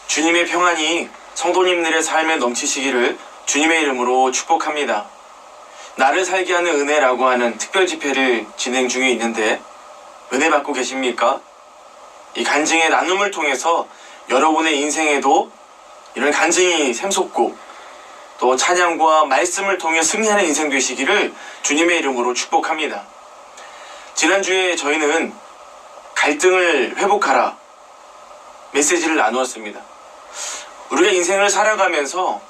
주님의 평안이 성도님들의 삶에 넘치시기를 주님의 이름으로 축복합니다. 나를 살게 하는 은혜라고 하는 특별 집회를 진행 중에 있는데 은혜 받고 계십니까? 이 간증의 나눔을 통해서 여러분의 인생에도 이런 간증이 샘솟고 또 찬양과 말씀을 통해 승리하는 인생 되시기를 주님의 이름으로 축복합니다. 지난주에 저희는 갈등을 회복하라 메시지를 나누었습니다. 우리가 인생을 살아가면서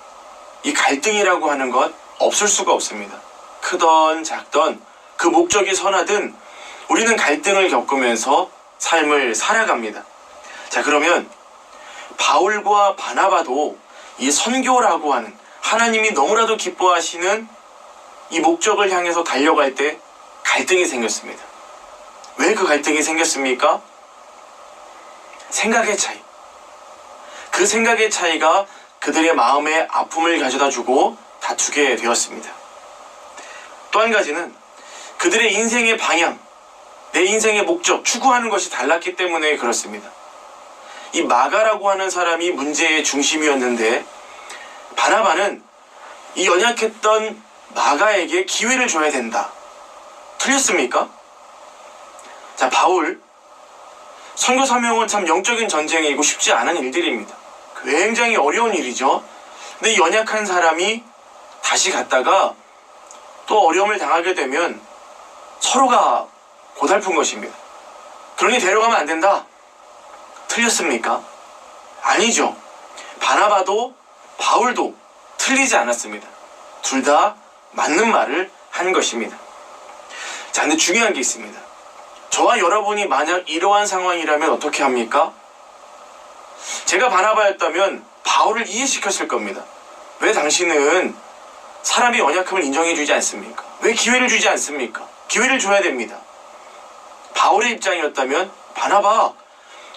이 갈등이라고 하는 것 없을 수가 없습니다. 크던 작던 그 목적이 선하든 우리는 갈등을 겪으면서 삶을 살아갑니다. 자, 그러면 바울과 바나바도 이 선교라고 하는 하나님이 너무나도 기뻐하시는 이 목적을 향해서 달려갈 때 갈등이 생겼습니다. 왜 그 갈등이 생겼습니까? 생각의 차이. 그 생각의 차이가 그들의 마음에 아픔을 가져다주고 다투게 되었습니다. 또 한 가지는 그들의 인생의 방향, 내 인생의 목적, 추구하는 것이 달랐기 때문에 그렇습니다. 이 마가라고 하는 사람이 문제의 중심이었는데 바나바는 이 연약했던 마가에게 기회를 줘야 된다. 틀렸습니까? 자, 바울 선교 사명은 참 영적인 전쟁이고 쉽지 않은 일들입니다. 굉장히 어려운 일이죠. 근데 이 연약한 사람이 다시 갔다가 또 어려움을 당하게 되면 서로가 고달픈 것입니다. 그러니 데려가면 안 된다. 틀렸습니까? 아니죠. 바나바도 바울도 틀리지 않았습니다. 둘 다 맞는 말을 한 것입니다. 자, 근데 중요한 게 있습니다. 저와 여러분이 만약 이러한 상황이라면 어떻게 합니까? 제가 바나바였다면 바울을 이해시켰을 겁니다. 왜 당신은 사람의 연약함을 인정해주지 않습니까? 왜 기회를 주지 않습니까? 기회를 줘야 됩니다. 바울의 입장이었다면 바나바,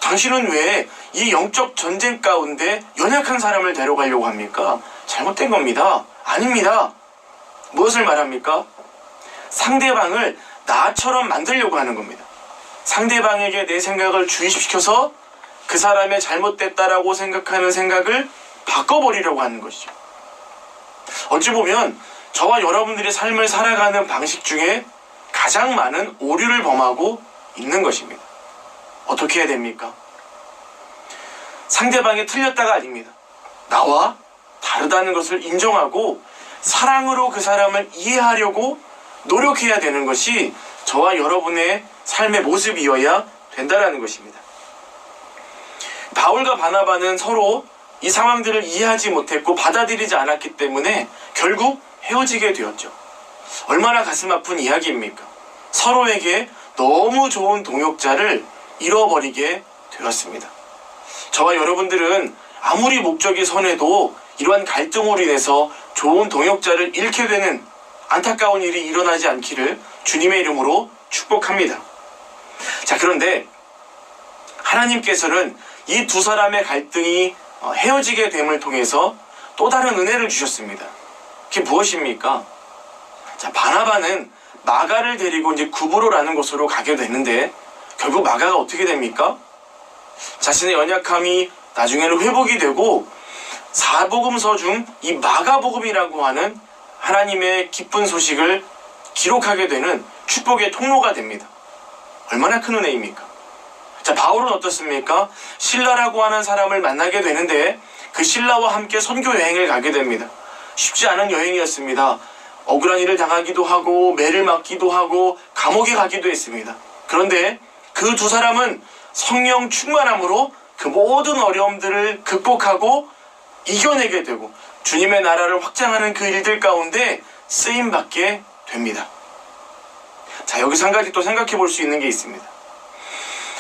당신은 왜 이 영적 전쟁 가운데 연약한 사람을 데려가려고 합니까? 잘못된 겁니다. 아닙니다. 무엇을 말합니까? 상대방을 나처럼 만들려고 하는 겁니다. 상대방에게 내 생각을 주입시켜서 그 사람의 잘못됐다라고 생각하는 생각을 바꿔버리려고 하는 것이죠. 어찌 보면 저와 여러분들의 삶을 살아가는 방식 중에 가장 많은 오류를 범하고 있는 것입니다. 어떻게 해야 됩니까? 상대방이 틀렸다가 아닙니다. 나와 다르다는 것을 인정하고 사랑으로 그 사람을 이해하려고 노력해야 되는 것이 저와 여러분의 삶의 모습이어야 된다는 것입니다. 바울과 바나바는 서로 이 상황들을 이해하지 못했고 받아들이지 않았기 때문에 결국 헤어지게 되었죠. 얼마나 가슴 아픈 이야기입니까? 서로에게 너무 좋은 동역자를 잃어버리게 되었습니다. 저와 여러분들은 아무리 목적이 선해도 이러한 갈등으로 인해서 좋은 동역자를 잃게 되는 안타까운 일이 일어나지 않기를 주님의 이름으로 축복합니다. 자, 그런데 하나님께서는 이 두 사람의 갈등이 헤어지게 됨을 통해서 또 다른 은혜를 주셨습니다. 그게 무엇입니까? 자, 바나바는 마가를 데리고 이제 구브로라는 곳으로 가게 되는데 결국 마가가 어떻게 됩니까? 자신의 연약함이 나중에는 회복이 되고 사복음서 중 이 마가복음이라고 하는 하나님의 기쁜 소식을 기록하게 되는 축복의 통로가 됩니다. 얼마나 큰 은혜입니까? 자, 바울은 어떻습니까? 실라라고 하는 사람을 만나게 되는데 그 실라와 함께 선교 여행을 가게 됩니다. 쉽지 않은 여행이었습니다. 억울한 일을 당하기도 하고 매를 맞기도 하고 감옥에 가기도 했습니다. 그런데 그 두 사람은 성령 충만함으로 그 모든 어려움들을 극복하고 이겨내게 되고 주님의 나라를 확장하는 그 일들 가운데 쓰임받게 됩니다. 자, 여기서 한 가지 또 생각해 볼 수 있는 게 있습니다.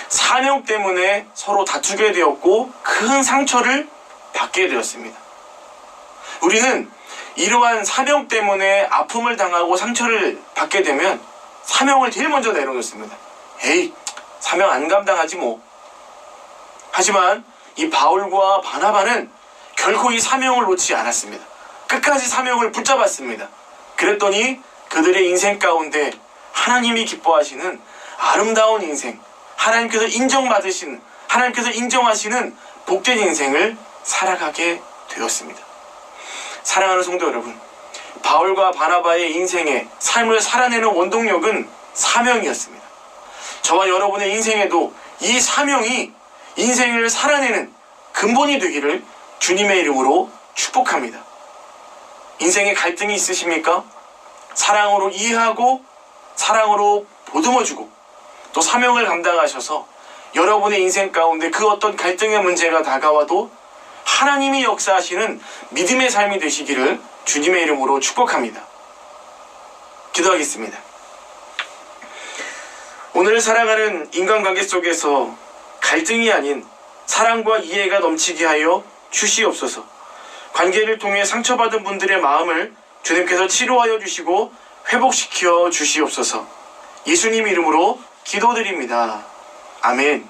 사명 때문에 서로 다투게 되었고 큰 상처를 받게 되었습니다. 우리는 이러한 사명 때문에 아픔을 당하고 상처를 받게 되면 사명을 제일 먼저 내려놓습니다. 에이, 사명 안 감당하지 뭐. 하지만 이 바울과 바나바는 결코 이 사명을 놓지 않았습니다. 끝까지 사명을 붙잡았습니다. 그랬더니 그들의 인생 가운데 하나님이 기뻐하시는 아름다운 인생, 하나님께서 인정받으시는, 하나님께서 인정하시는 복된 인생을 살아가게 되었습니다. 사랑하는 성도 여러분, 바울과 바나바의 인생에 삶을 살아내는 원동력은 사명이었습니다. 저와 여러분의 인생에도 이 사명이 인생을 살아내는 근본이 되기를 주님의 이름으로 축복합니다. 인생에 갈등이 있으십니까? 사랑으로 이해하고 사랑으로 보듬어주고 또 사명을 감당하셔서 여러분의 인생 가운데 그 어떤 갈등의 문제가 다가와도 하나님이 역사하시는 믿음의 삶이 되시기를 주님의 이름으로 축복합니다. 기도하겠습니다. 오늘 살아가는 인간관계 속에서 갈등이 아닌 사랑과 이해가 넘치게 하여 주시옵소서. 관계를 통해 상처받은 분들의 마음을 주님께서 치료하여 주시고 회복시켜 주시옵소서. 예수님 이름으로 기도드립니다. 아멘.